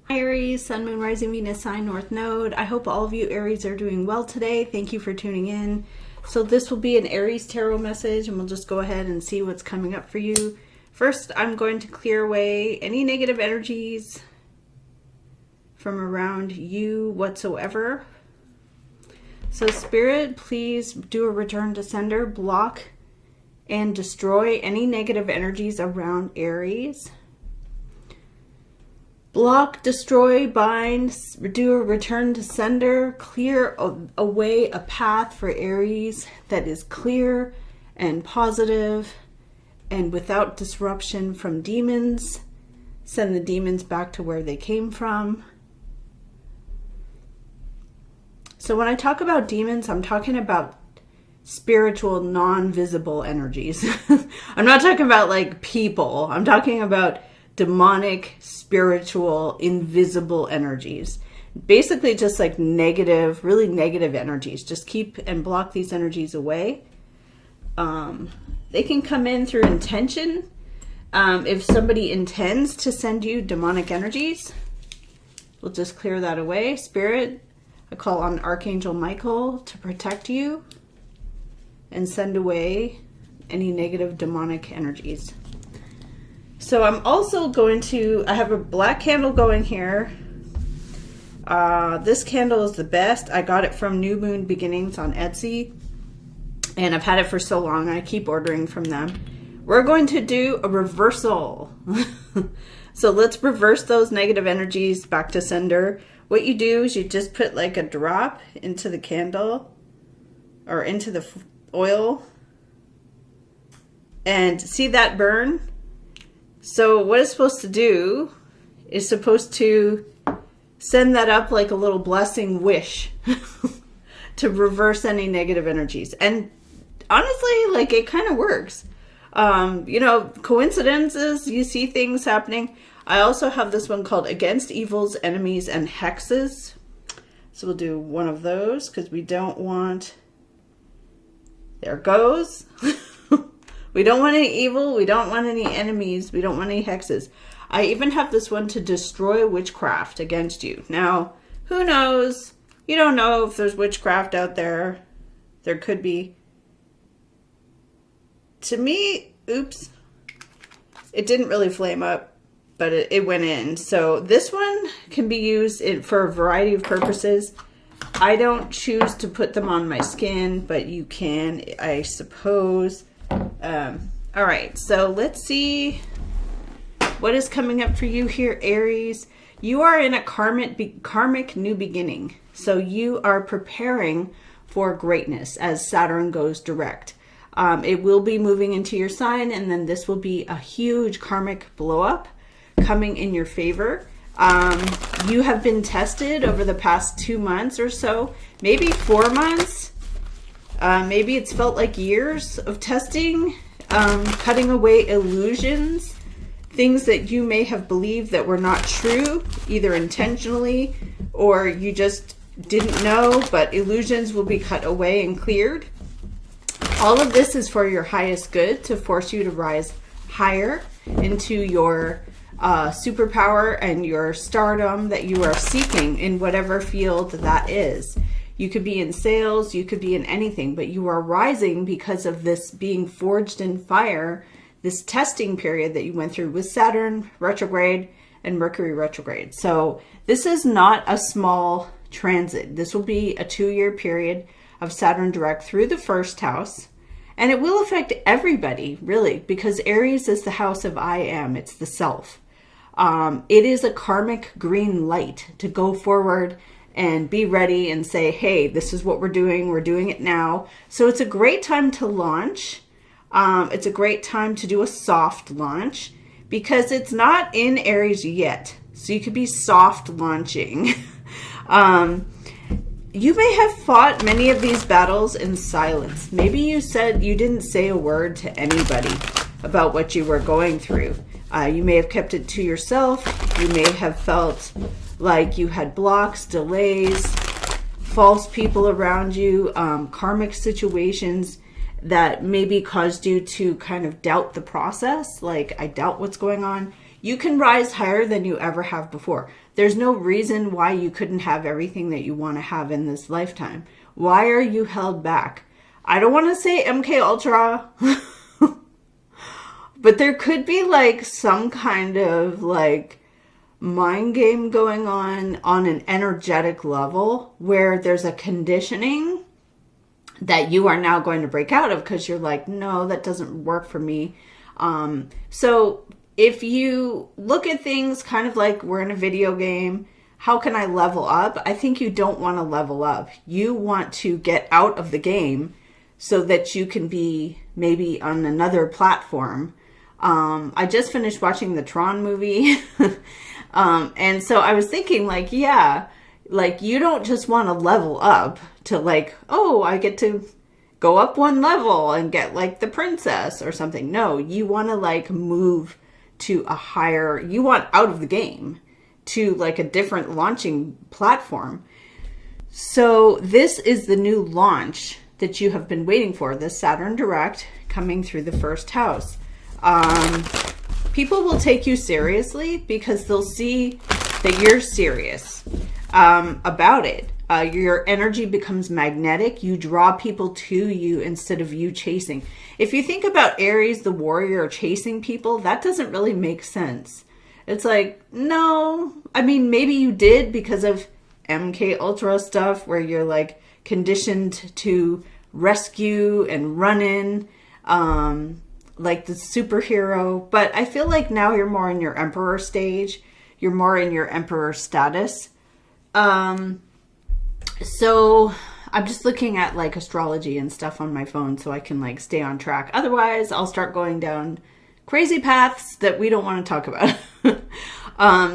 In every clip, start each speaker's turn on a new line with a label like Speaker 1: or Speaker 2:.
Speaker 1: Hi Aries, Sun, Moon, Rising, Venus, Sign, North Node. I hope all of you Aries are doing well today. Thank you for tuning in. So this will be an Aries tarot message and we'll just go ahead and see what's coming up for you. First, I'm going to clear away any negative energies from around you whatsoever. So Spirit, please do a return to sender, block and destroy any negative energies around Aries. Block, destroy, bind, do a return to sender, clear away a path for Aries that is clear and positive and without disruption from demons. Send the demons back to where they came from. So when I talk about demons, I'm talking about spiritual, non-visible energies. I'm not talking about like people. I'm talking about demonic, spiritual, invisible energies. Basically just like negative, really negative energies. Just keep and block these energies away. They can come in through intention. If somebody intends to send you demonic energies, we'll just clear that away. Spirit, I call on Archangel Michael to protect you and send away any negative demonic energies. So I'm also going to, I have a black candle going here. This candle is the best. I got it from New Moon Beginnings on Etsy. And I've had it for so long, I keep ordering from them. We're going to do a reversal. So let's reverse those negative energies back to sender. What you do is you just put like a drop into the candle or into the oil. And see that burn? So what it's supposed to do is supposed to send that up like a little blessing wish to reverse any negative energies. And honestly, like it kind of works. You know, coincidences, you see things happening. I also have this one called Against Evils, Enemies, and Hexes. So we'll do one of those because we don't want, there it goes. We don't want any evil. We don't want any enemies. We don't want any hexes. I even have this one to destroy witchcraft against you. Now, who knows? You don't know if there's witchcraft out there. There could be. To me, oops, it didn't really flame up, but it went in. So this one can be used for a variety of purposes. I don't choose to put them on my skin, but you can, I suppose. All right, so let's see what is coming up for you here, Aries. You are in a karmic new beginning. So you are preparing for greatness as Saturn goes direct. It will be moving into your sign, and then this will be a huge karmic blow up coming in your favor. You have been tested over the past 2 months or so, maybe 4 months. Maybe it's felt like years of testing, cutting away illusions, things that you may have believed that were not true, either intentionally or you just didn't know, but illusions will be cut away and cleared. All of this is for your highest good, to force you to rise higher into your superpower and your stardom that you are seeking in whatever field that is. You could be in sales, you could be in anything, but you are rising because of this being forged in fire, this testing period that you went through with Saturn retrograde and Mercury retrograde. So this is not a small transit. This will be a 2-year period of Saturn direct through the first house. And it will affect everybody, really, because Aries is the house of I am. It's the self. It is a karmic green light to go forward and be ready and say, hey, this is what we're doing it now. So it's a great time to launch. It's a great time to do a soft launch because it's not in Aries yet. So you could be soft launching. You may have fought many of these battles in silence. Maybe you didn't say a word to anybody about what you were going through. You may have kept it to yourself. You may have felt like you had blocks, delays, false people around you, karmic situations that maybe caused you to kind of doubt the process. Like, I doubt what's going on. You can rise higher than you ever have before. There's no reason why you couldn't have everything that you want to have in this lifetime. Why are you held back? I don't want to say MK Ultra, but there could be like some kind of like mind game going on an energetic level where there's a conditioning that you are now going to break out of because you're like, no, that doesn't work for me. So if you look at things kind of like we're in a video game, how can I level up? I think you don't want to level up. You want to get out of the game so that you can be maybe on another platform. I just finished watching the Tron movie. And so I was thinking like, yeah, like you don't just want to level up to like, oh, I get to go up one level and get like the princess or something. No, you want to like move to a higher, you want out of the game to like a different launching platform. So this is the new launch that you have been waiting for, the Saturn Direct coming through the first house. People will take you seriously because they'll see that you're serious about it. Your energy becomes magnetic. You draw people to you instead of you chasing. If you think about Aries, the warrior, chasing people, that doesn't really make sense. It's like, no, I mean, maybe you did because of MK Ultra stuff where you're like conditioned to rescue and run in, like the superhero. But I feel like now you're more in your emperor stage. You're more in your emperor status. So I'm just looking at like astrology and stuff on my phone so I can like stay on track. Otherwise, I'll start going down crazy paths that we don't want to talk about.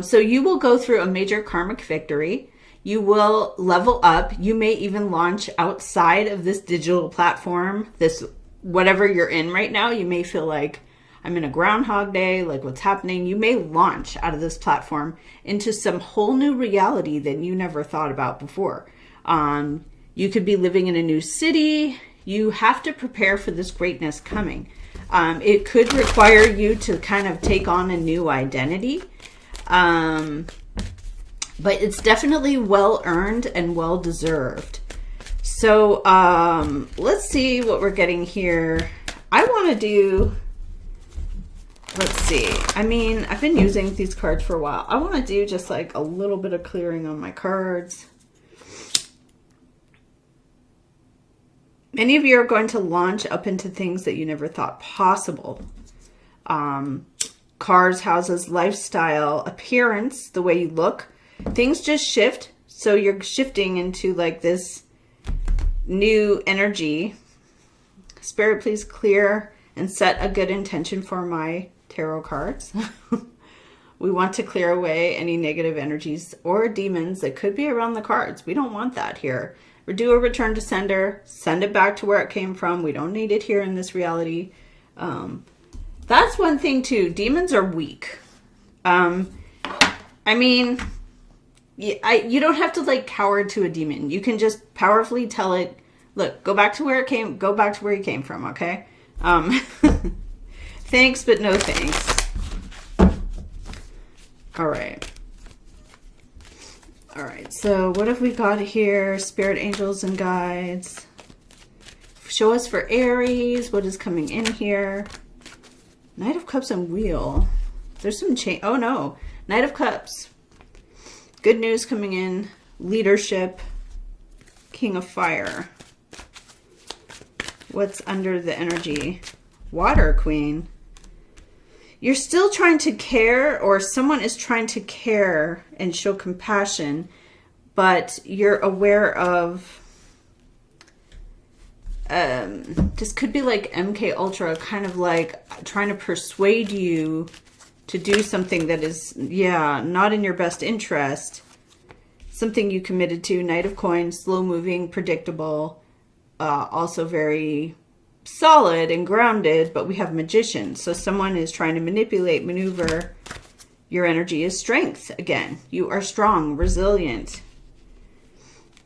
Speaker 1: So you will go through a major karmic victory. You will level up. You may even launch outside of this digital platform, this whatever you're in right now. You may feel like I'm in a Groundhog Day, like what's happening. You may launch out of this platform into some whole new reality that you never thought about before. You could be living in a new city. You have to prepare for this greatness coming. It could require you to kind of take on a new identity. But it's definitely well earned and well deserved. So let's see what we're getting here. I want to do, let's see. I mean, I've been using these cards for a while. I want to do just like a little bit of clearing on my cards. Many of you are going to launch up into things that you never thought possible. Cars, houses, lifestyle, appearance, the way you look. Things just shift. So you're shifting into like this new energy. Spirit, please clear and set a good intention for my tarot cards. We want to clear away any negative energies or demons that could be around the cards. We don't want that here. Do a return to sender. Send it back to where it came from. We don't need it here in this reality. That's one thing too. Demons are weak. I mean, you don't have to like cower to a demon. You can just powerfully tell it, look, go back to where it came. Go back to where you came from. Okay. Thanks, but no thanks. All right. All right, so what have we got here? Spirit, angels, and guides. Show us for Aries. What is coming in here? Knight of Cups and Wheel. There's some change. Oh, no. Knight of Cups. Good news coming in. Leadership. King of Fire. What's under the energy? Water Queen. You're still trying to care, or someone is trying to care and show compassion, but you're aware of, this could be like MK Ultra, kind of like trying to persuade you to do something that is, yeah, not in your best interest. Something you committed to. Knight of Coins, slow moving, predictable, also very solid and grounded, but we have Magician. So someone is trying to manipulate, maneuver. Your energy is strength again. You are strong, resilient.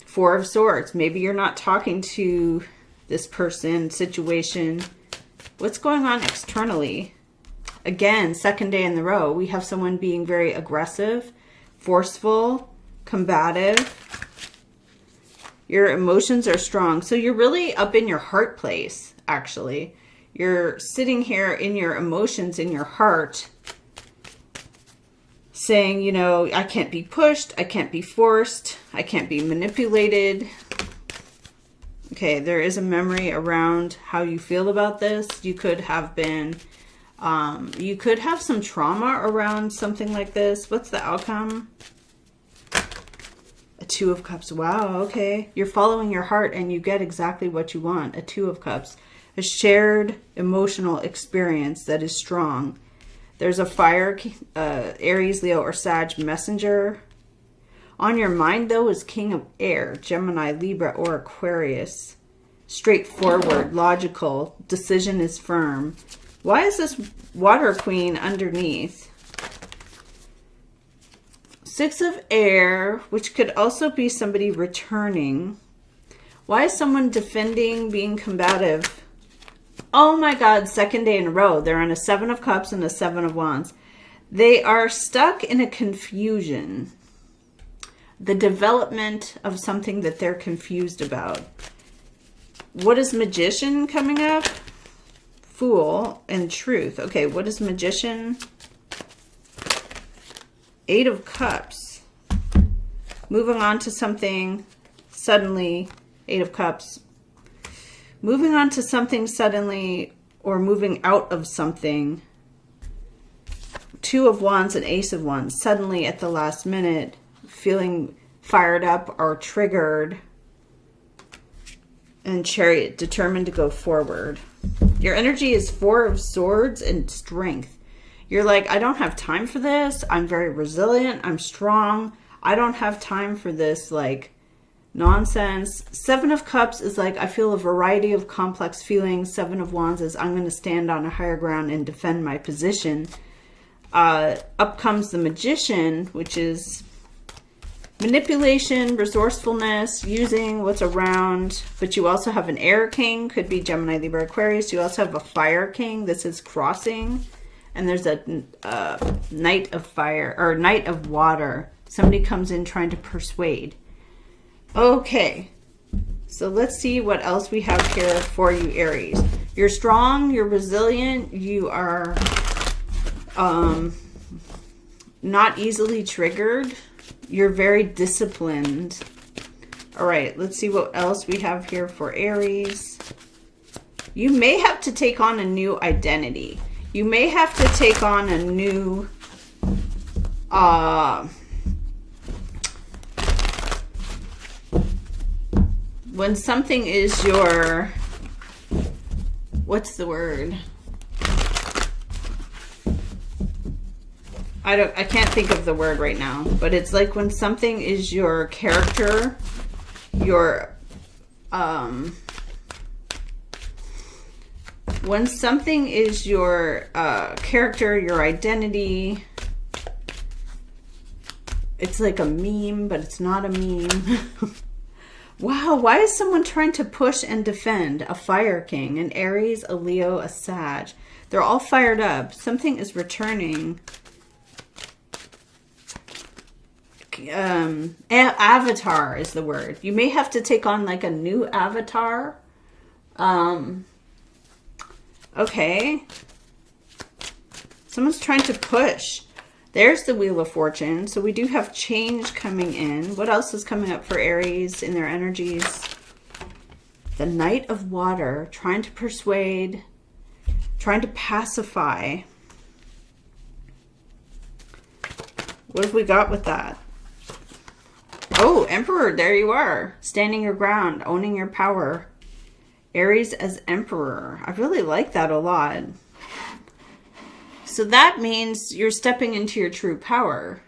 Speaker 1: Four of Swords. Maybe you're not talking to this person, situation. What's going on externally? again, second day in the row, we have someone being very aggressive, forceful, combative. Your emotions are strong. So you're really up in your heart place, actually. You're sitting here in your emotions, in your heart, saying, you know, I can't be pushed, I can't be forced, I can't be manipulated. Okay, there is a memory around how you feel about this. You could have been, you could have some trauma around something like this. What's the outcome? A Two of Cups. Wow, okay. You're following your heart and you get exactly what you want. A Two of Cups. A shared emotional experience that is strong. There's a fire, Aries, Leo, or Sag messenger. On your mind, though, is King of Air, Gemini, Libra, or Aquarius. Straightforward, logical, decision is firm. Why is this Water Queen underneath? Six of Air, which could also be somebody returning. Why is someone defending, being combative? Oh my God, second day in a row. They're on a Seven of Cups and a Seven of Wands. They are stuck in a confusion. The development of something that they're confused about. What is Magician coming up? Fool and Truth. Okay, what is Magician? Eight of Cups. Moving on to something suddenly. Eight of Cups. Moving on to something suddenly, or moving out of something. Two of Wands and Ace of Wands. Suddenly at the last minute, feeling fired up or triggered. And Chariot, determined to go forward. Your energy is Four of Swords and Strength. You're like, I don't have time for this. I'm very resilient. I'm strong. I don't have time for this, like, nonsense. Seven of Cups is like, I feel a variety of complex feelings. Seven of Wands is, I'm going to stand on a higher ground and defend my position. Up comes the Magician, which is manipulation, resourcefulness, using what's around. But you also have an Air King, could be Gemini, Libra, Aquarius. You also have a Fire King. This is crossing. And there's a Knight of Fire, or Knight of Water. Somebody comes in trying to persuade. Okay, so let's see what else we have here for you, Aries. You're strong, you're resilient, you are not easily triggered, you're very disciplined. All right, let's see what else we have here for Aries. You may have to take on a new identity. You may have to take on a new when something is your, what's the word? I can't think of the word right now, but it's like when something is your character, your, when something is your character, your identity, it's like a meme, but it's not a meme. Wow, why is someone trying to push and defend? A Fire King, an Aries, a Leo, a Sag. They're all fired up. Something is returning. Avatar is the word. You may have to take on like a new avatar. Okay. Someone's trying to push. There's the Wheel of Fortune. So we do have change coming in. What else is coming up for Aries in their energies? The Knight of Water, trying to persuade, trying to pacify. What have we got with that? Oh, Emperor, there you are. Standing your ground, owning your power. Aries as Emperor. I really like that a lot. So that means you're stepping into your true power.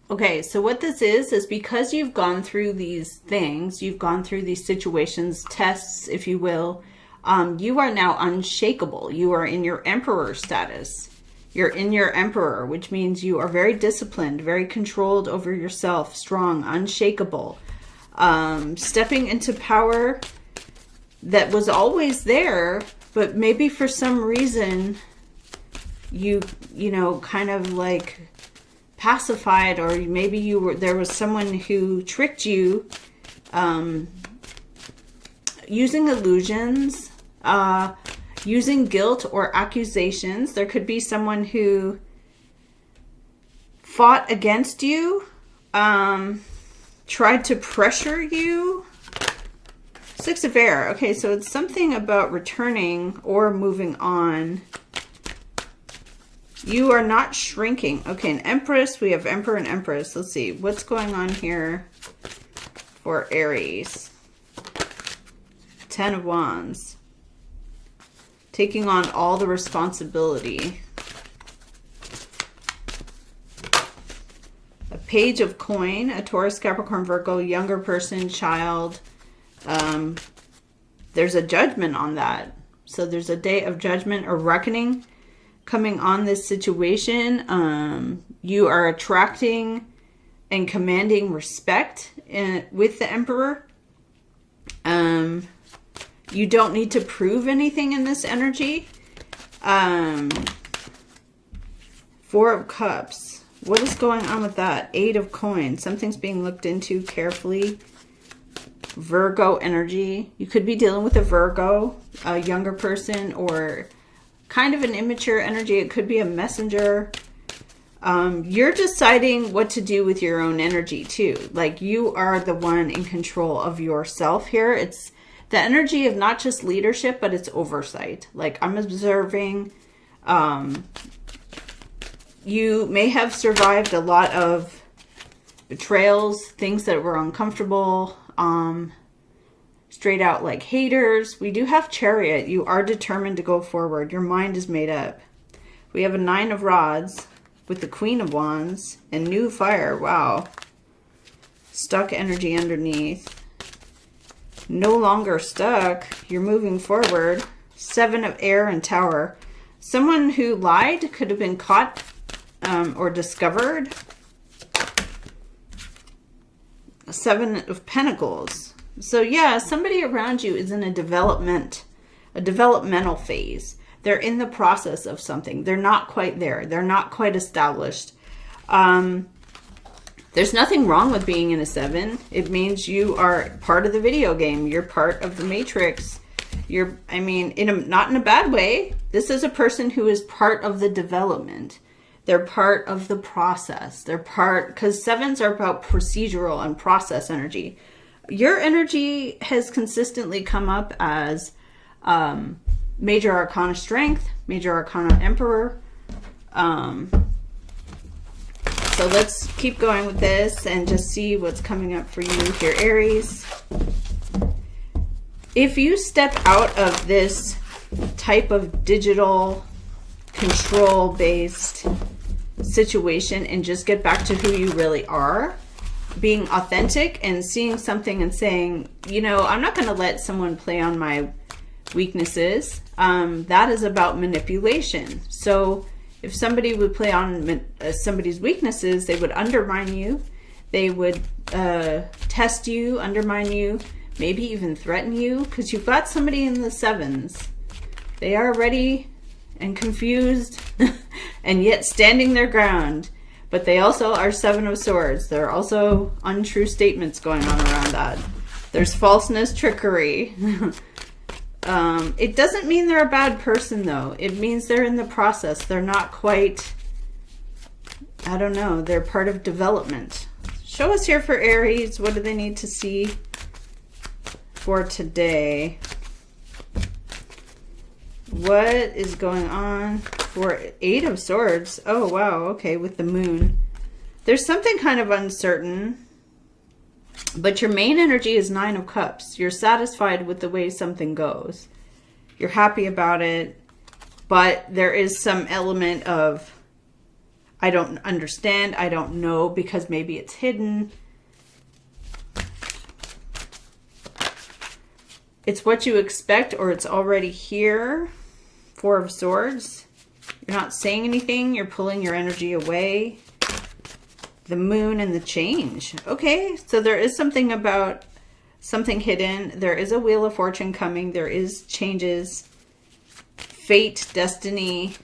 Speaker 1: Okay, so what this is because you've gone through these things, you've gone through these situations, tests, if you will, you are now unshakable. You are in your Emperor status. You're in your Emperor, which means you are very disciplined, very controlled over yourself, strong, unshakable, stepping into power that was always there, but maybe for some reason you know, kind of like pacified, or maybe there was someone who tricked you, using illusions, using guilt or accusations. There could be someone who fought against you, tried to pressure you. Six of Air. Okay, so it's something about returning or moving on. You are not shrinking. Okay, an Empress. We have Emperor and Empress. Let's see. What's going on here for Aries? Ten of Wands. Taking on all the responsibility. A Page of Coin. A Taurus, Capricorn, Virgo, younger person, child. There's a judgment on that. So there's a day of judgment or reckoning coming on this situation. You are attracting and commanding respect with the Emperor. You don't need to prove anything in this energy. Four of Cups. What is going on with that? Eight of Coins. Something's being looked into carefully. Virgo energy. You could be dealing with a Virgo, a younger person, or kind of an immature energy. It could be a messenger. You're deciding what to do with your own energy too. Like, you are the one in control of yourself here. It's the energy of not just leadership, but it's oversight. Like, I'm observing. You may have survived a lot of betrayals, things that were uncomfortable. Straight out like haters. We do have Chariot. You are determined to go forward. Your mind is made up. We have a Nine of Rods with the Queen of Wands and New Fire. Wow. Stuck energy underneath. No longer stuck. You're moving forward. Seven of Air and Tower. Someone who lied could have been caught or discovered. Seven of Pentacles. So yeah, somebody around you is in a developmental phase. They're in the process of something. They're not quite there. They're not quite established. There's nothing wrong with being in a 7. It means you are part of the video game. You're part of the Matrix. I mean, not in a bad way. This is a person who is part of the development. They're part of the process. They're because 7s are about procedural and process energy. Your energy has consistently come up as Major Arcana Strength, Major Arcana Emperor. So let's keep going with this and just see what's coming up for you here, Aries. If you step out of this type of digital control-based situation and just get back to who you really are, being authentic and seeing something and saying, you know, I'm not going to let someone play on my weaknesses. That is about manipulation. So if somebody would play on somebody's weaknesses, they would undermine you. They would test you, undermine you, maybe even threaten you, because you've got somebody in the 7s. They are ready and confused and yet standing their ground. But they also are 7 of Swords. There are also untrue statements going on around that. There's falseness, trickery. It doesn't mean they're a bad person, though. It means they're in the process. They're not quite, I don't know, they're part of development. Show us here for Aries. What do they need to see for today? What is going on for 8 of Swords? Oh, wow. Okay, with the Moon. There's something kind of uncertain, but your main energy is 9 of Cups. You're satisfied with the way something goes. You're happy about it, but there is some element of, I don't understand, I don't know, because maybe it's hidden. It's what you expect, or it's already here. 4 of Swords. You're not saying anything. You're pulling your energy away. The Moon and the change. Okay, so there is something about something hidden. There is a Wheel of Fortune coming. There is changes. fate, destiny,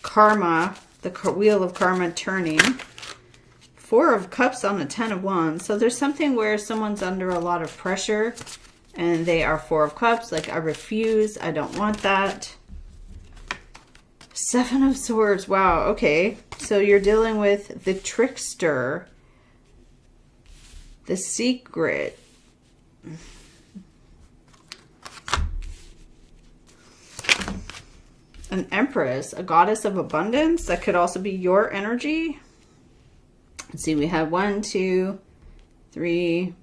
Speaker 1: karma, the wheel of karma turning. Four of Cups on the 10 of Wands. So there's something where someone's under a lot of pressure and they are Four of Cups. Like, I refuse. I don't want that. Seven of Swords. Wow. Okay. So you're dealing with the trickster, the secret. An Empress, a goddess of abundance. That could also be your energy. Let's see, we have 1, 2, 3.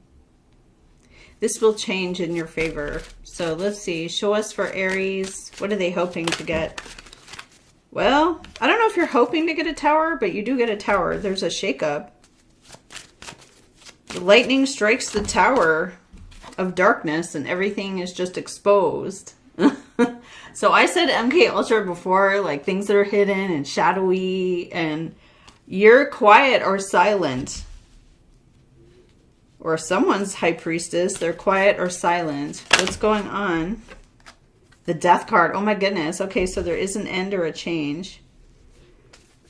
Speaker 1: This will change in your favor. So let's see. Show us for Aries. What are they hoping to get? Well, I don't know if you're hoping to get a tower, but you do get a tower. There's a shakeup. The lightning strikes the tower of darkness and everything is just exposed. So I said MK Ultra before, like things that are hidden and shadowy, and you're quiet or silent. Or someone's high priestess, they're quiet or silent. What's going on? The Death card. Oh my goodness. Okay, so there is an end or a change.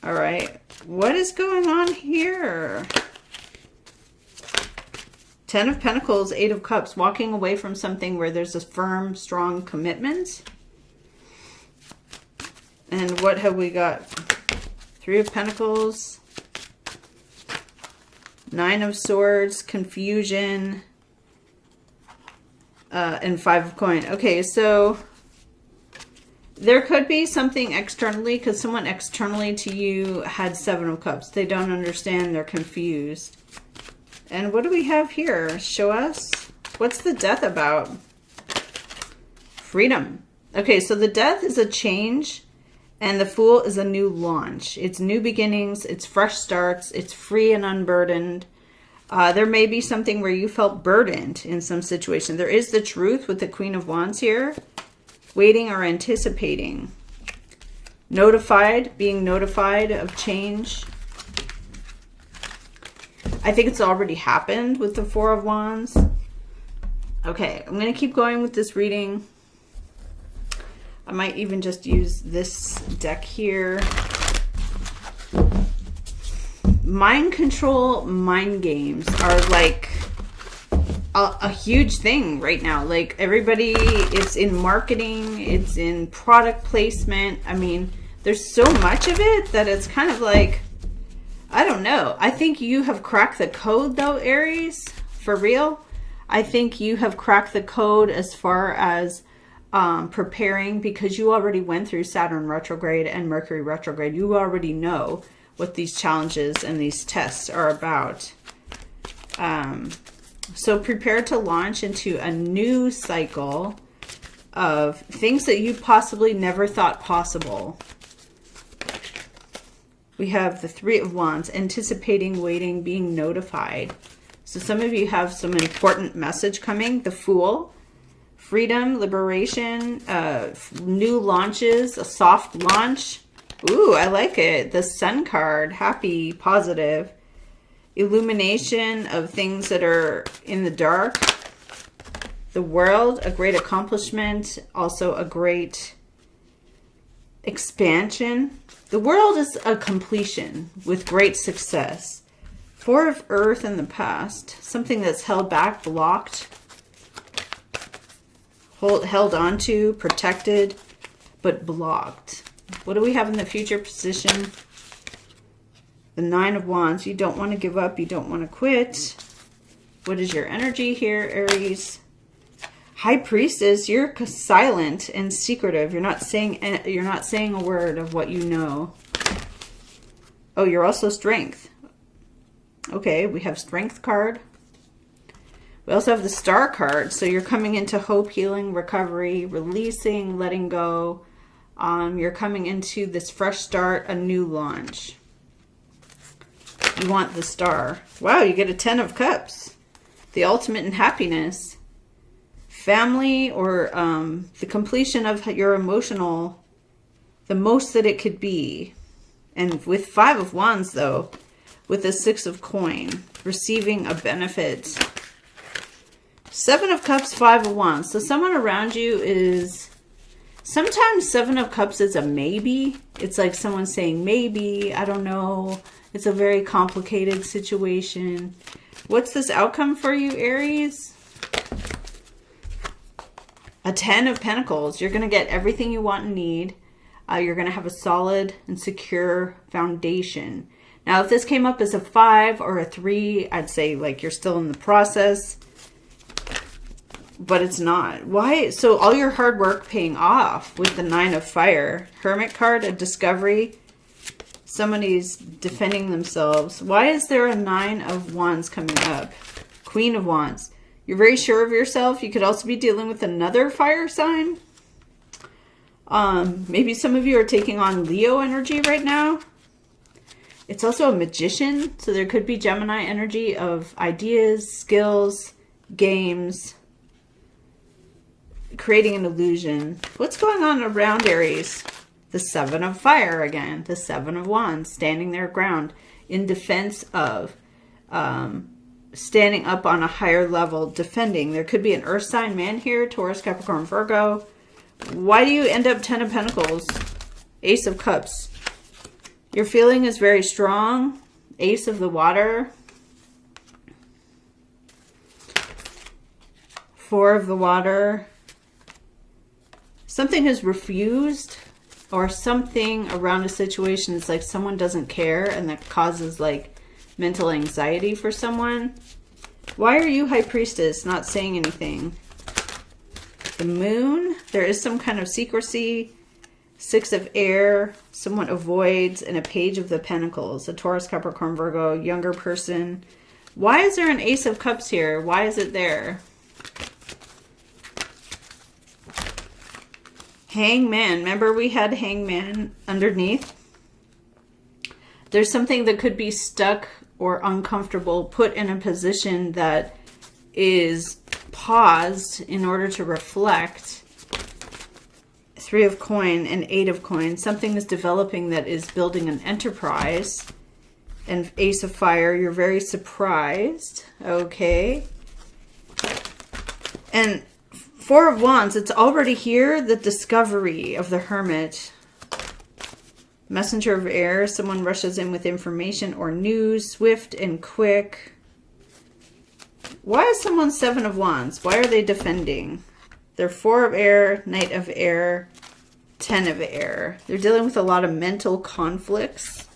Speaker 1: All right. What is going on here? 10 of Pentacles, 8 of Cups. Walking away from something where there's a firm, strong commitment. And what have we got? 3 of Pentacles. 9 of Swords, confusion, and 5 of Coin. Okay, so there could be something externally, because someone externally to you had 7 of Cups. They don't understand. They're confused. And what do we have here? Show us. What's the Death about? Freedom. Okay, so the Death is a change, and the Fool is a new launch. It's new beginnings. It's fresh starts. It's free and unburdened. There may be something where you felt burdened in some situation. There is the Truth with the Queen of Wands here. Waiting or anticipating. Notified. Being notified of change. I think it's already happened with the Four of Wands. Okay, I'm going to keep going with this reading. I might even just use this deck here. Mind control, mind games are like a huge thing right now. Like everybody, it's in marketing, it's in product placement. I mean, there's so much of it that it's kind of like, I don't know. I think you have cracked the code though, Aries, for real. I think you have cracked the code as far as preparing, because you already went through Saturn retrograde and Mercury retrograde. You already know what these challenges and these tests are about. So prepare to launch into a new cycle of things that you possibly never thought possible. We have the Three of Wands, anticipating, waiting, being notified. So some of you have some important message coming. The Fool, freedom, liberation, new launches, a soft launch. Ooh, I like it. The Sun card, happy, positive. Illumination of things that are in the dark. The World, a great accomplishment. Also a great expansion. The World is a completion with great success. Four of Earth in the past. Something that's held back, blocked. Held onto, protected, but blocked. What do we have in the future position? The Nine of Wands. You don't want to give up. You don't want to quit. What is your energy here, Aries? High Priestess. You're silent and secretive. You're not saying a word of what you know. Oh, you're also Strength. Okay, we have Strength card. We also have the Star card. So you're coming into hope, healing, recovery, releasing, letting go. You're coming into this fresh start, a new launch. You want the Star. Wow, you get a 10 of Cups. The ultimate in happiness. Family, or the completion of your emotional, the most that it could be. And with 5 of Wands, though, with the 6 of Coin, receiving a benefit. 7 of Cups, 5 of Wands. So someone around you is Sometimes Seven of Cups is a maybe. It's like someone saying maybe, I don't know. It's a very complicated situation. What's this outcome for you, Aries? A 10 of Pentacles. You're going to get everything you want and need. You're going to have a solid and secure foundation. Now, if this came up as a 5 or a 3, I'd say like you're still in the process. But it's not. Why? So all your hard work paying off with the 9 of Fire. Hermit card, a discovery. Somebody's defending themselves. Why is there a 9 of Wands coming up? Queen of Wands. You're very sure of yourself. You could also be dealing with another fire sign. Maybe some of you are taking on Leo energy right now. It's also a magician. So there could be Gemini energy of ideas, skills, games, creating an illusion. What's going on around Aries? The 7 of Fire again. The 7 of Wands. Standing their ground in defense of standing up on a higher level, defending. There could be an earth sign man here. Taurus, Capricorn, Virgo. Why do you end up 10 of Pentacles? Ace of Cups. Your feeling is very strong. Ace of the Water. 4 of the Water. Something is refused, or something around a situation is like someone doesn't care, and that causes like mental anxiety for someone. Why are you, High Priestess, not saying anything? The Moon. There is some kind of secrecy. 6 of Air. Someone avoids. And a Page of the Pentacles. A Taurus, Capricorn, Virgo. Younger person. Why is there an Ace of Cups here? Why is it there? Hangman. Remember we had Hangman underneath? There's something that could be stuck or uncomfortable, put in a position that is paused in order to reflect. 3 of Coin and 8 of Coin. Something is developing that is building an enterprise. And Ace of Fire, you're very surprised. Okay. And 4 of Wands, it's already here. The discovery of the Hermit. Messenger of Air, someone rushes in with information or news, swift and quick. Why is someone 7 of Wands? Why are they defending? They're 4 of Air, Knight of Air, 10 of Air. They're dealing with a lot of mental conflicts,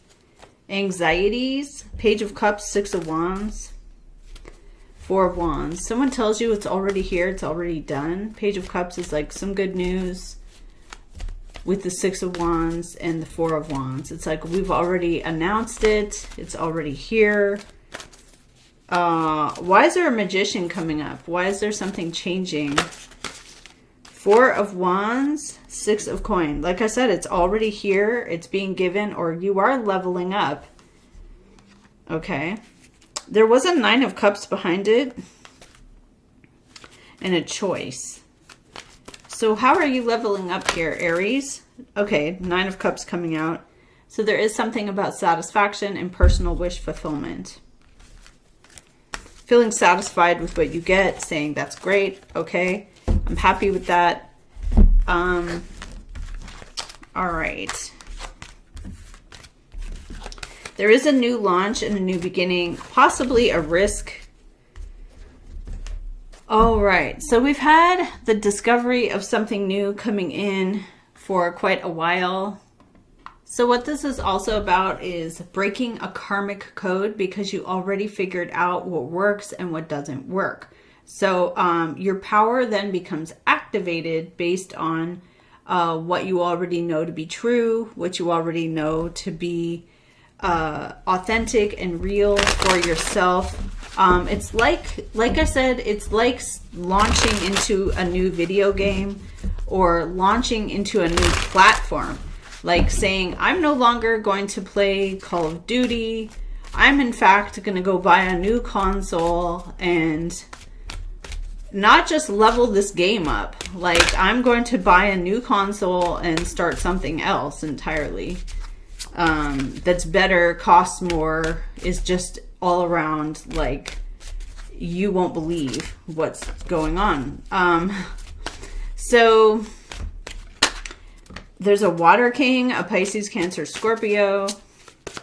Speaker 1: anxieties. Page of Cups, 6 of Wands, 4 of Wands. Someone tells you it's already here, it's already done. Page of Cups is like some good news. With the 6 of Wands and the 4 of Wands. It's like we've already announced it. It's already here. Why is there a Magician coming up? Why is there something changing? 4 of Wands, 6 of Coin. Like I said, it's already here. It's being given, or you are leveling up. Okay. There was a 9 of Cups behind it. And a choice. So how are you leveling up here, Aries? Okay, 9 of Cups coming out. So there is something about satisfaction and personal wish fulfillment. Feeling satisfied with what you get, saying that's great, okay, I'm happy with that. All right. There is a new launch and a new beginning, possibly a risk. All right, so we've had the discovery of something new coming in for quite a while. So what this is also about is breaking a karmic code, because you already figured out what works and what doesn't work. So your power then becomes activated based on what you already know to be true, what you already know to be authentic and real for yourself. It's like I said, it's like launching into a new video game or launching into a new platform. Like saying, I'm no longer going to play Call of Duty. I'm in fact going to go buy a new console and not just level this game up. Like I'm going to buy a new console and start something else entirely. That's better, costs more, is just all around like you won't believe what's going on. So There's a water king, a Pisces, Cancer, Scorpio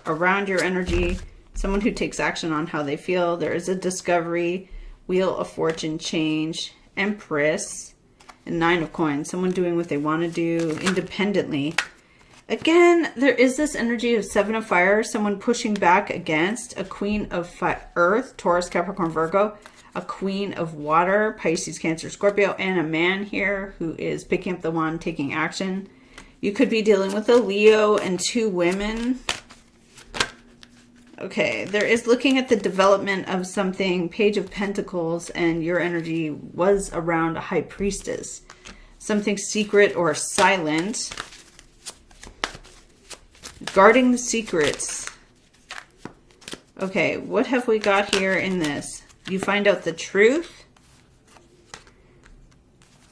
Speaker 1: around your energy. Someone who takes action on how they feel. There is a discovery, wheel of fortune, change, empress, and 9 of coins. Someone doing what they want to do independently. Again, there is this energy of 7 of fire. Someone pushing back against a queen of earth, Taurus, Capricorn, Virgo. A queen of water, Pisces, Cancer, Scorpio. And a man here who is picking up the wand, taking action. You could be dealing with a Leo and 2 women. Okay, there is looking at the development of something, Page of Pentacles, and your energy was around a High Priestess. Something secret or silent. Guarding the secrets. Okay, what have we got here in this? You find out the truth.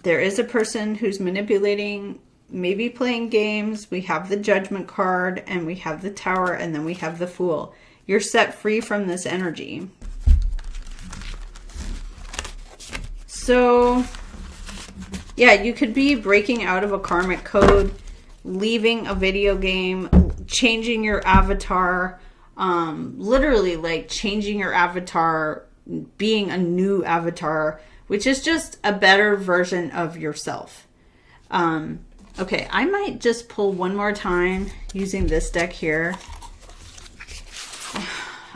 Speaker 1: There is a person who's manipulating, maybe playing games. We have the Judgment card, and we have the Tower, and then we have the Fool. You're set free from this energy. So, yeah, you could be breaking out of a karmic code, leaving a video game, changing your avatar, literally like changing your avatar, being a new avatar, which is just a better version of yourself. Okay, I might just pull one more time using this deck here.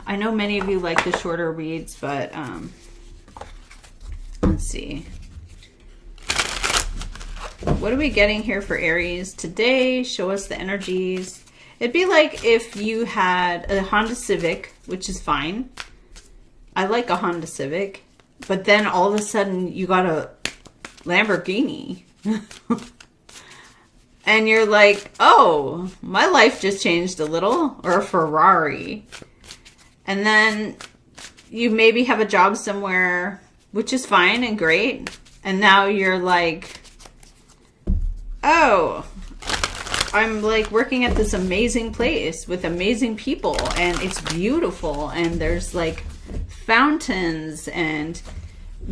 Speaker 1: I know many of you like the shorter reads, but let's see. What are we getting here for Aries today? Show us the energies. It'd be like if you had a Honda Civic, which is fine. I like a Honda Civic. But then all of a sudden you got a Lamborghini. And you're like, oh, my life just changed a little. Or a Ferrari. And then you maybe have a job somewhere, which is fine and great. And now you're like, oh, I'm like working at this amazing place with amazing people. And it's beautiful. And there's like fountains and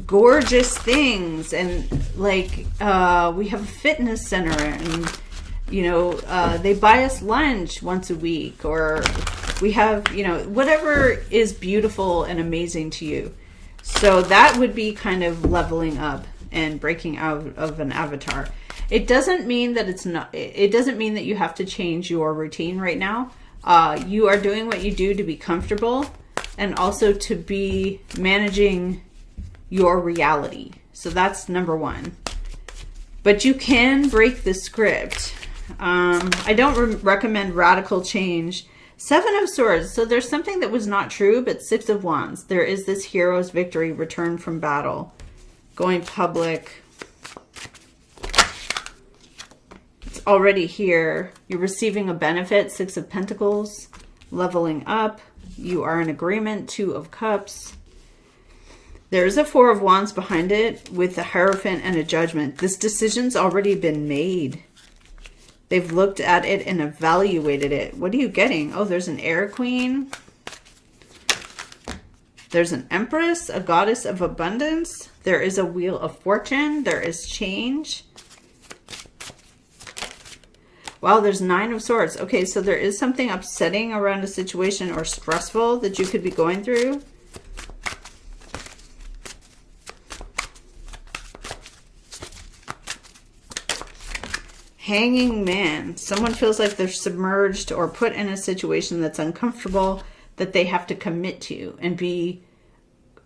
Speaker 1: gorgeous things. And like we have a fitness center. And, you know, they buy us lunch once a week. Or we have, you know, whatever is beautiful and amazing to you. So that would be kind of leveling up and breaking out of an avatar. It doesn't mean that it's not, it doesn't mean that you have to change your routine right now. You are doing what you do to be comfortable and also to be managing your reality. So that's number 1. But you can break the script. I don't recommend radical change. 7 of Swords. So there's something that was not true, but 6 of Wands. There is this hero's victory, return from battle, going public. It's already here. You're receiving a benefit, 6 of Pentacles, leveling up. You are in agreement, 2 of Cups. There's a 4 of Wands behind it with a Hierophant and a Judgment. This decision's already been made. They've looked at it and evaluated it. What are you getting? Oh, there's an Air Queen. There's an Empress, a Goddess of Abundance. There is a Wheel of Fortune. There is change. Wow, there's 9 of Swords. Okay, so there is something upsetting around a situation or stressful that you could be going through. Hanging Man. Someone feels like they're submerged or put in a situation that's uncomfortable that they have to commit to and be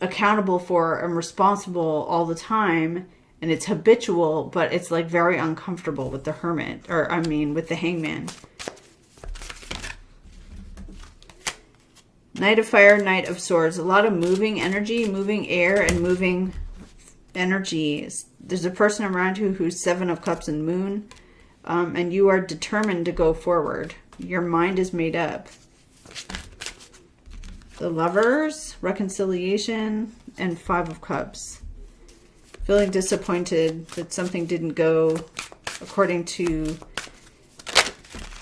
Speaker 1: accountable for and responsible all the time. And it's habitual, but it's like very uncomfortable with the Hermit. Or, I mean, with the Hangman. Knight of Fire, Knight of Swords. A lot of moving energy, moving air, and moving energy. There's a person around you who's 7 of Cups and Moon. And you are determined to go forward. Your mind is made up. The Lovers, reconciliation, and 5 of Cups. Feeling disappointed that something didn't go according to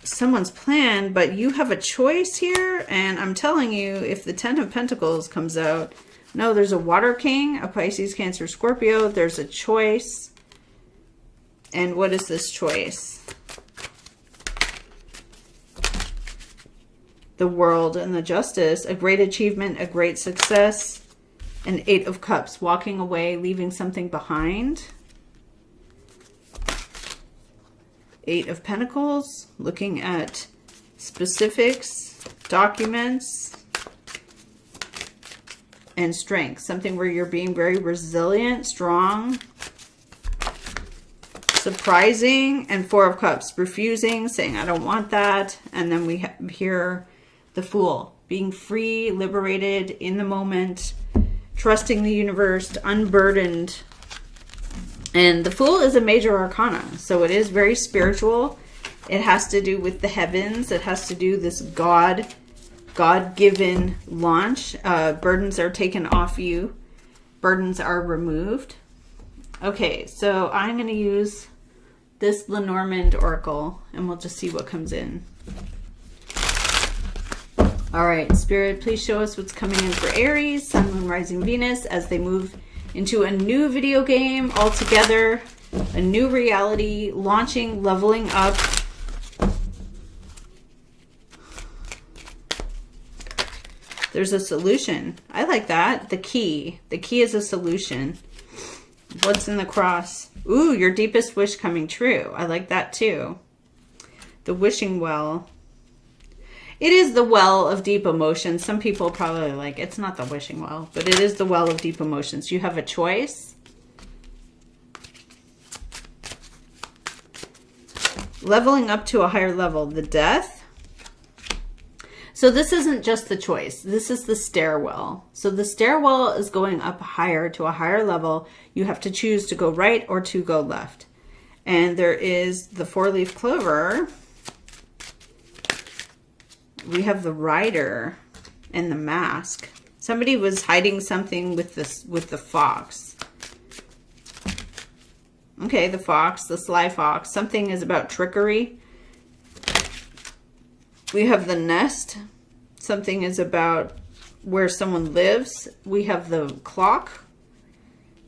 Speaker 1: someone's plan, but you have a choice here. And I'm telling you, if the 10 of Pentacles comes out, no, there's a Water King, a Pisces, Cancer, Scorpio. There's a choice. And what is this choice? the world and the justice, a great achievement, a great success, an 8 of Cups, walking away, leaving something behind. 8 of Pentacles, looking at specifics, documents, and strength. Something where you're being very resilient, strong, surprising, and 4 of Cups, refusing, saying, I don't want that. And then we have here the Fool, being free, liberated, in the moment, trusting the universe, unburdened. And the Fool is a major arcana, so it is very spiritual. It has to do with the heavens. It has to do this God-given launch. Burdens are taken off you. Burdens are removed. Okay, so I'm going to use this Lenormand Oracle, and we'll just see what comes in. All right, Spirit, please show us what's coming in for Aries, Sun, Moon, Rising, Venus, as they move into a new video game altogether, a new reality, launching, leveling up. There's a solution. I like that. The key. The key is a solution. What's in the cross? Ooh, your deepest wish coming true. I like that too. The wishing well. It is the well of deep emotions. Some people probably like, it's not the wishing well, but it is the well of deep emotions. You have a choice. Leveling up to a higher level. The Death. So this isn't just the choice. This is the stairwell. So the stairwell is going up higher to a higher level. You have to choose to go right or to go left. And there is the 4-leaf clover. We have the Rider and the Mask. Somebody was hiding something with this, with the fox. Okay, the fox, the sly fox. Something is about trickery. We have the Nest. Something is about where someone lives. We have the Clock.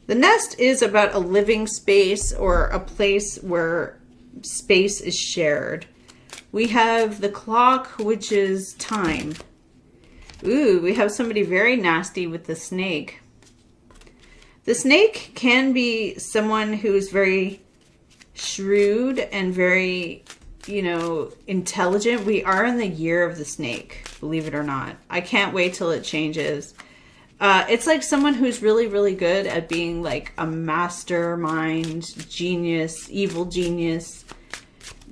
Speaker 1: The Nest is about a living space or a place where space is shared. We have the Clock, which is time. Ooh, we have somebody very nasty with the Snake. The Snake can be someone who is very shrewd and very, you know, intelligent. We are in the year of the Snake, believe it or not. I can't wait till it changes. It's like someone who's really, really good at being like a mastermind, genius, evil genius.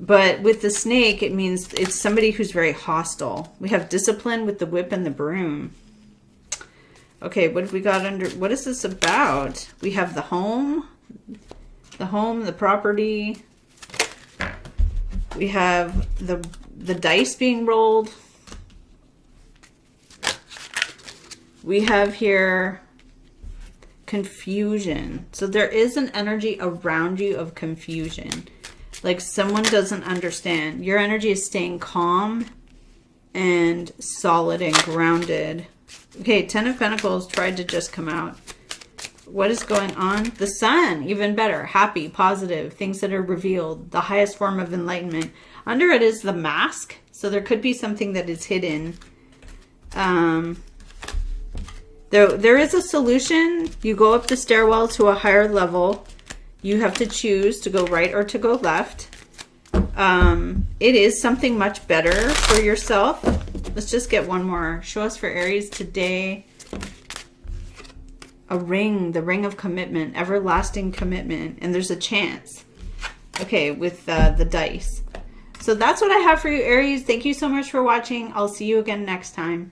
Speaker 1: But with the Snake, it means it's somebody who's very hostile. We have discipline with the Whip and the Broom. Okay, what have we got under? What is this about? We have the home, the property. We have the dice being rolled. We have here confusion. So there is an energy around you of confusion. Like someone doesn't understand. Your energy is staying calm and solid and grounded. Okay, 10 of Pentacles tried to just come out. What is going on? The Sun, even better. Happy, positive, things that are revealed. The highest form of enlightenment. Under it is the Mask. So there could be something that is hidden. There is a solution. You go up the stairwell to a higher level. You have to choose to go right or to go left. It is something much better for yourself. Let's just get one more. Show us for Aries today. A ring, the ring of commitment, everlasting commitment. And there's a chance. Okay, with the dice. So that's what I have for you, Aries. Thank you so much for watching. I'll see you again next time.